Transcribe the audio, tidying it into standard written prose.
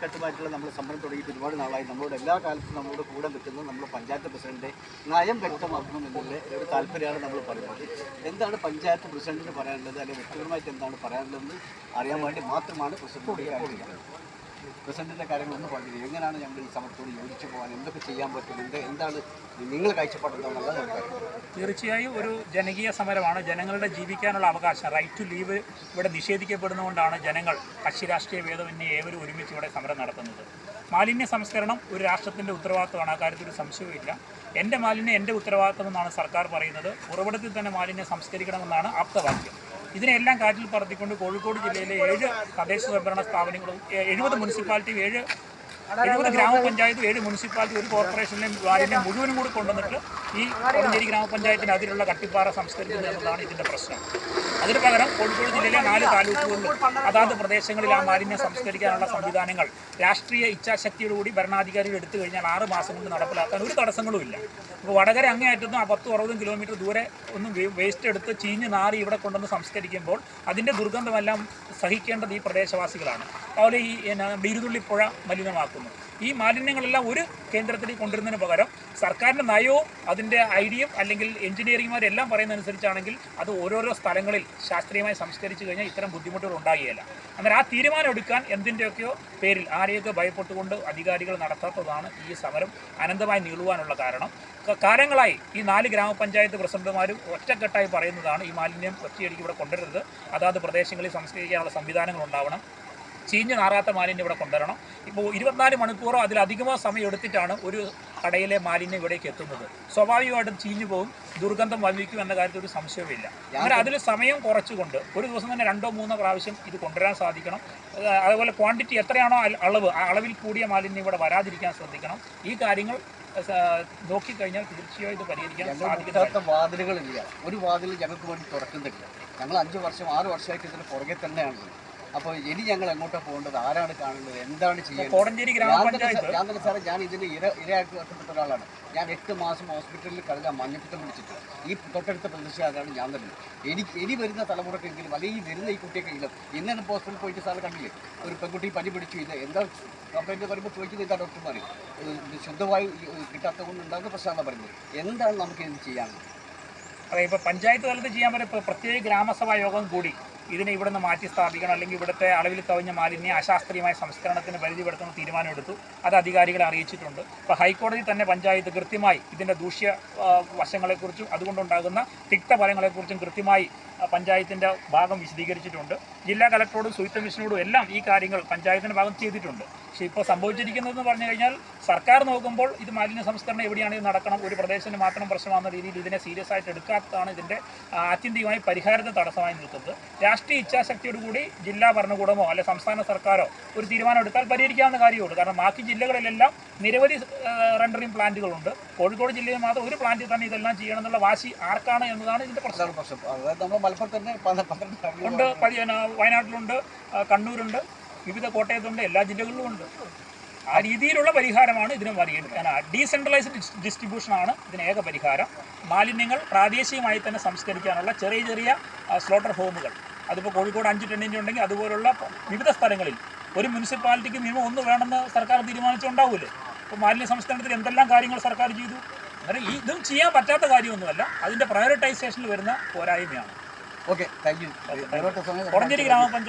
ഘട്ടമായിട്ടുള്ള നമ്മൾ സമരം തുടങ്ങിയിട്ട് ഒരുപാട് നാളായി. നമ്മളോട് എല്ലാ കാലത്തും നമ്മളോട് കൂടെ നിൽക്കുന്നത് നമ്മൾ പഞ്ചായത്ത് പ്രസിഡന്റ് നയം വ്യക്തമാക്കണം എന്നുള്ള ഒരു താല്പര്യമാണ് നമ്മൾ പറയുന്നത്. എന്താണ് പഞ്ചായത്ത് പ്രസിഡന്റിന് പറയാനുള്ളത്, അല്ലെങ്കിൽ വ്യക്തിപരമായിട്ട് എന്താണ് പറയാനുള്ളതെന്ന് അറിയാൻ വേണ്ടി മാത്രമാണ് പ്രസിഡന്റിൻ്റെ കാര്യങ്ങളൊന്ന് പറഞ്ഞത്. എങ്ങനെയാണ് ഞങ്ങൾ ഈ സമരത്തോട് യോജിച്ചു പോകാൻ, എന്തൊക്കെ ചെയ്യാൻ പറ്റും, എന്താണ് നിങ്ങൾ കാഴ്ചപ്പാടുണ്ടെന്നുള്ളത് നമുക്കറിയാം. തീർച്ചയായും ഒരു ജനകീയ സമരമാണ്. ജനങ്ങളുടെ ജീവിക്കാനുള്ള അവകാശം, റൈറ്റ് ടു ലീവ് ഇവിടെ നിഷേധിക്കപ്പെടുന്നതുകൊണ്ടാണ് ജനങ്ങൾ കക്ഷി രാഷ്ട്രീയ ഭേദമന്യേ ഏവരും ഒരുമിച്ച് ഇവിടെ സമരം നടത്തുന്നത്. മാലിന്യ സംസ്കരണം ഒരു രാഷ്ട്രത്തിൻ്റെ ഉത്തരവാദിത്തമാണ്, ആ കാര്യത്തിൽ ഒരു സംശയവുമില്ല. എൻ്റെ മാലിന്യം എൻ്റെ ഉത്തരവാദിത്തമെന്നാണ് സർക്കാർ പറയുന്നത്. ഉറവിടത്തിൽ തന്നെ മാലിന്യം സംസ്കരിക്കണമെന്നാണ് ആപ്തവാക്യം. ഇതിനെല്ലാം കാറ്റിൽ പറത്തിക്കൊണ്ട് കോഴിക്കോട് ജില്ലയിലെ 7 തദ്ദേശ സ്വയംഭരണ സ്ഥാപനങ്ങളും 70 മുനിസിപ്പാലിറ്റിയും 70 ഗ്രാമപഞ്ചായത്തും 7 മുനിസിപ്പാലിറ്റി ഒരു കോർപ്പറേഷനിലെയും മാലിന്യം മുഴുവനും കൂടി കൊണ്ടുവന്നിട്ട് ഈ കോടഞ്ചേരി ഗ്രാമപഞ്ചായത്തിന് അതിലുള്ള കട്ടിപ്പാറ സംസ്കരിക്കുന്നത് എന്നതാണ് ഇതിൻ്റെ പ്രശ്നം. അതിന് പകരം കോഴിക്കോട് ജില്ലയിലെ 4 താലൂക്കുകളിലും അതാത് പ്രദേശങ്ങളിൽ ആ മാലിന്യം സംസ്കരിക്കാനുള്ള സംവിധാനങ്ങൾ രാഷ്ട്രീയ ഇച്ഛാശക്തിയോടുകൂടി ഭരണാധികാരികൾ എടുത്തു കഴിഞ്ഞാൽ 6 മാസം കൊണ്ട് നടപ്പിലാക്കാൻ ഒരു തടസ്സങ്ങളുമില്ല. ഇപ്പോൾ വടകര അങ്ങേയറ്റത്തും ആ 10-60 കിലോമീറ്റർ ദൂരെ ഒന്നും വേസ്റ്റ് എടുത്ത് ചീഞ്ഞ് നാറി ഇവിടെ കൊണ്ടുവന്ന് സംസ്കരിക്കുമ്പോൾ അതിൻ്റെ ദുർഗന്ധമെല്ലാം സഹിക്കേണ്ടത് ഈ പ്രദേശവാസികളാണ്. അതുപോലെ ഈ ഇരുതുള്ളിപ്പുഴ മലിനമാക്കുന്നു. ഈ മാലിന്യങ്ങളെല്ലാം ഒരു കേന്ദ്രത്തിലേക്ക് കൊണ്ടുവരുന്നതിന് പകരം സർക്കാരിൻ്റെ നയവും അതിൻ്റെ ഐഡിയയും അല്ലെങ്കിൽ എഞ്ചിനീയറിംഗുമാരെല്ലാം പറയുന്നതനുസരിച്ചാണെങ്കിൽ അത് ഓരോരോ സ്ഥലങ്ങളിൽ ശാസ്ത്രീയമായി സംസ്കരിച്ച് കഴിഞ്ഞാൽ ഇത്തരം ബുദ്ധിമുട്ടുകൾ ഉണ്ടാകുകയില്ല. എന്നാൽ ആ തീരുമാനം എടുക്കാൻ എന്തിൻ്റെയൊക്കെയോ പേരിൽ ആരെയൊക്കെ ഭയപ്പെട്ടുകൊണ്ട് അധികാരികൾ നടത്താത്തതാണ് ഈ സമരം അനന്തമായി നീളുവാനുള്ള കാരണം. കാലങ്ങളായി ഈ 4 ഗ്രാമപഞ്ചായത്ത് പ്രസിഡന്റുമാരും ഒറ്റക്കെട്ടായി പറയുന്നതാണ് ഈ മാലിന്യം ഒറ്റയടിക്ക് ഇവിടെ കൊണ്ടുവരരുത്, അതാത് പ്രദേശങ്ങളിൽ സംസ്കരിക്കാനുള്ള സംവിധാനങ്ങൾ ഉണ്ടാവണം, ചീഞ്ഞ് നാറാത്ത മാലിന്യം ഇവിടെ കൊണ്ടുവരണം. ഇപ്പോൾ 24 മണിക്കൂറോ അതിലധികമോ സമയം എടുത്തിട്ടാണ് ഒരു കടയിലെ മാലിന്യം ഇവിടേക്ക് എത്തുന്നത്. സ്വാഭാവികമായിട്ടും ചീഞ്ഞു പോകും, ദുർഗന്ധം വമിക്കും എന്ന കാര്യത്തിൽ ഒരു സംശയമില്ല. അങ്ങനെ അതിൽ സമയം കുറച്ചുകൊണ്ട് ഒരു ദിവസം തന്നെ 2-3 പ്രാവശ്യം ഇത് കൊണ്ടുവരാൻ സാധിക്കണം. അതുപോലെ ക്വാണ്ടിറ്റി എത്രയാണോ അളവ്, ആ അളവിൽ കൂടിയ മാലിന്യം ഇവിടെ വരാതിരിക്കാൻ ശ്രദ്ധിക്കണം. ഈ കാര്യങ്ങൾ നോക്കിക്കഴിഞ്ഞാൽ തീർച്ചയായും ഇത് പരിഹരിക്കാൻ സാധിക്കുന്ന വാതിലുകളില്ല. ഒരു വാതിൽ ഞങ്ങൾക്ക് വേണ്ടി തുറക്കുന്നില്ല. ഞങ്ങൾ 5 വർഷം 6 വർഷമായിട്ട് ഇതിന് പുറകെ തന്നെയാണ്. അപ്പോൾ ഇനി ഞങ്ങൾ എങ്ങോട്ടാണ് പോകേണ്ടത്, ആരാണ് കാണേണ്ടത്, എന്താണ് ചെയ്യുന്നത്? കോടഞ്ചേരി ഗ്രാമപഞ്ചായത്ത് ഞാൻ തന്നെ സാറേ, ഞാൻ ഇതിന് ഇരയാക്കപ്പെട്ട ഒരാളാണ്. ഞാൻ 8 മാസം ഹോസ്പിറ്റലിൽ കഴിഞ്ഞാൽ മഞ്ഞപ്പിത്തം പിടിച്ചിട്ട് ഈ തൊട്ടടുത്ത പ്രദേശമാണ് ഞാൻ തന്നെ. ഇനി വരുന്ന തലമുറക്കെങ്കിലും അല്ലെങ്കിൽ ഈ വരുന്ന ഈ കുട്ടിയൊക്കെങ്കിലും ഇന്ന് ഹോസ്പിറ്റലിൽ പോയിട്ട് സാറ് കണ്ടില്ലേ, ഒരു പെൺകുട്ടി പനി പിടിച്ചു, ഇത് എന്താ കംപ്ലൈൻറ്റ് വരുമ്പോൾ ചോദിക്കുന്നത് എന്താ ഡോക്ടർമാർ, ശുദ്ധമായി കിട്ടാത്തത് കൊണ്ട് ഉണ്ടാകുന്ന പ്രശ്നമാണ് പറയുന്നത്. എന്താണ് നമുക്ക് ഇത് ചെയ്യാനുള്ളത്? അതെ, ഇപ്പോൾ പഞ്ചായത്ത് തലത്തിൽ ചെയ്യാൻ പറ്റും. ഇപ്പോൾ പ്രത്യേക ഗ്രാമസഭാ യോഗം കൂടി ഇതിനെ ഇവിടെ നിന്ന് മാറ്റി സ്ഥാപിക്കണം, അല്ലെങ്കിൽ ഇവിടുത്തെ അളവിൽ കവിഞ്ഞ മാലിന്യം അശാസ്ത്രീയമായ സംസ്കരണത്തിന് പരിധിപ്പെടുത്തുന്ന തീരുമാനമെടുത്തു. അത് അധികാരികളെ അറിയിച്ചിട്ടുണ്ട്. ഇപ്പോൾ ഹൈക്കോടതി തന്നെ പഞ്ചായത്ത് കൃത്യമായി ഇതിൻ്റെ ദൂഷ്യ വശങ്ങളെക്കുറിച്ചും അതുകൊണ്ടുണ്ടാകുന്ന തിക്തഫലങ്ങളെക്കുറിച്ചും കൃത്യമായി പഞ്ചായത്തിൻ്റെ ഭാഗം വിശദീകരിച്ചിട്ടുണ്ട്. ജില്ലാ കലക്ടറോടും ശുചിത്വ മിഷനോടും എല്ലാം ഈ കാര്യങ്ങൾ പഞ്ചായത്തിൻ്റെ ഭാഗം ചെയ്തിട്ടുണ്ട്. പക്ഷേ ഇപ്പോൾ സംഭവിച്ചിരിക്കുന്നതെന്ന് പറഞ്ഞു കഴിഞ്ഞാൽ സർക്കാർ നോക്കുമ്പോൾ ഇത് മാലിന്യ സംസ്കരണം എവിടെയാണെങ്കിലും നടക്കണം, ഒരു പ്രദേശത്തിന് മാത്രം പ്രശ്നമാകുന്ന രീതിയിൽ ഇതിനെ സീരിയസ് ആയിട്ട് എടുക്കാത്തതാണ് ഇതിൻ്റെ ആത്യന്തികമായി പരിഹാരത്തിന് തടസ്സമായി നിൽക്കുന്നത്. രാഷ്ട്രീയ ഇച്ഛാശക്തിയോടുകൂടി ജില്ലാ ഭരണകൂടമോ അല്ലെ സംസ്ഥാന സർക്കാരോ ഒരു തീരുമാനം എടുത്താൽ പരിഹരിക്കാവുന്ന കാര്യമുള്ളൂ. കാരണം ബാക്കി ജില്ലകളിലെല്ലാം നിരവധി റെൻഡറിംഗ് പ്ലാന്റുകളുണ്ട്. കോഴിക്കോട് ജില്ലയിൽ മാത്രം ഒരു പ്ലാന്റിൽ തന്നെ ഇതെല്ലാം ചെയ്യണം എന്നുള്ള വാശി ആർക്കാണ് എന്നതാണ് ഇതിൻ്റെ പ്രശ്നം. ഉണ്ട്, വയനാട്ടിലുണ്ട്, കണ്ണൂരുണ്ട്, വിവിധ കോട്ടയത്തുണ്ട്, എല്ലാ ജില്ലകളിലും ഉണ്ട്. ആ രീതിയിലുള്ള പരിഹാരമാണ് ഇതിന് പരിഹരിക്കാൻ. ഡീസെൻട്രലൈസ്ഡ് ഡിസ്ട്രിബ്യൂഷനാണ് ഇതിന് ഏക പരിഹാരം. മാലിന്യങ്ങൾ പ്രാദേശികമായി തന്നെ സംസ്കരിക്കാനുള്ള ചെറിയ ചെറിയ സ്ലോട്ടർ ഹോമുകൾ, അതിപ്പോൾ കോഴിക്കോട് 5 ടെന്നിൻ്റെ ഉണ്ടെങ്കിൽ അതുപോലുള്ള വിവിധ സ്ഥലങ്ങളിൽ ഒരു മുനിസിപ്പാലിറ്റിക്ക് മിനിമം 1 വേണമെന്ന് സർക്കാർ തീരുമാനിച്ചുണ്ടാവില്ലേ. അപ്പോൾ മാലിന്യ സംസ്കരണത്തിൽ എന്തെല്ലാം കാര്യങ്ങൾ സർക്കാർ ചെയ്തു. അന്നേരം ഇതും ചെയ്യാൻ പറ്റാത്ത കാര്യമൊന്നുമല്ല, അതിൻ്റെ പ്രയോറിറ്റൈസേഷനിൽ വരുന്ന പോരായ്മയാണ്. Okay, thank you. കോടഞ്ചേരി ഗ്രാമപഞ്ചായത്ത്